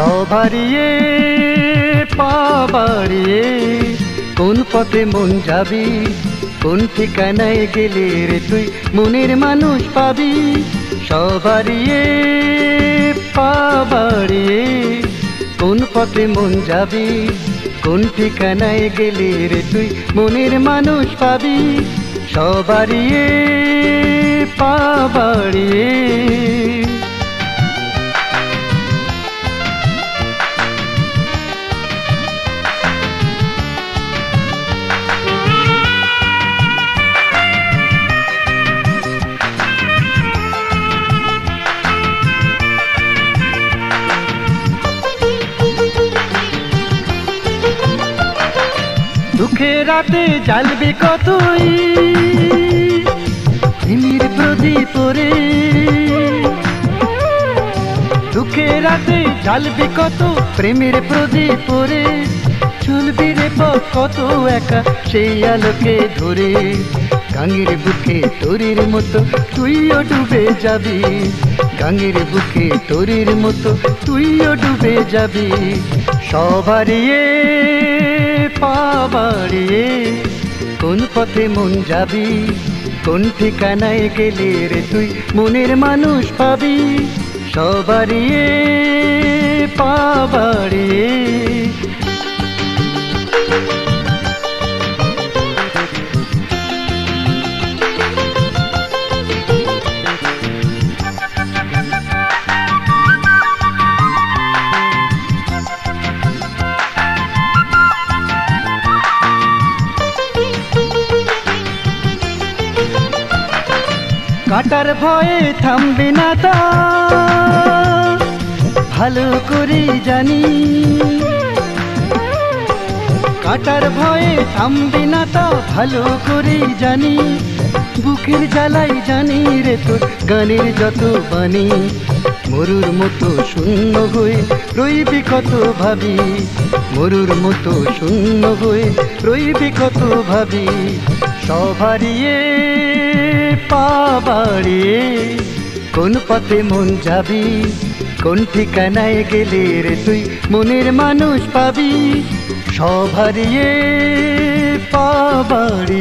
সবারিয়ে পা বাড়িয়ে কোন পথে মন যাবি, কোন ঠিকানায় গেলে রে তুই মনের মানুষ পাবি। সবারিয়ে পা বাড়িয়ে কোন পথে মন যাবি, কোন ঠিকানায় গেলে রে তুই মনের মানুষ পাবি। সবারিয়ে পা বাড়িয়ে দুঃখের রাতে জ্বালবি কতই প্রেমের প্রদীপ রে, দুঃখের রাতে জ্বালবি কত প্রেমের প্রদীপ রে। চলবি রে পথ কত একা সেই আলোকে ধরে, গাঙের বুকে তোরের মতো তুইও ডুবে যাবি। গাঙের বুকে তোরের মতো তুইও ডুবে যাবি। সবারিয়ে পা বাড়িয়ে কোন পথে মন যাবি, কোন ঠিকানায় গেলে রে তুই মনের মানুষ পাবি। সবারিয়ে পা বাড়িয়ে কাটার ভয়ে থামবে না তা ভালো করে জানি, কাটার ভয়ে থামবে না তা ভালো করে জানি। বুকের জ্বালাই জানি রে তোর গানের যত বাণী, মরুর মতো শূন্য হয়ে রইবি কত ভাবি। মরুর মতো শূন্য হয়ে রইবি কত ভাবি। সবারিয়ে পা বাড়িয়ে কোন পথে মন যাবি, কোন ঠিকানায় গেলে রে তুই মনের মানুষ পাবি। সবারিয়ে পা বাড়িয়ে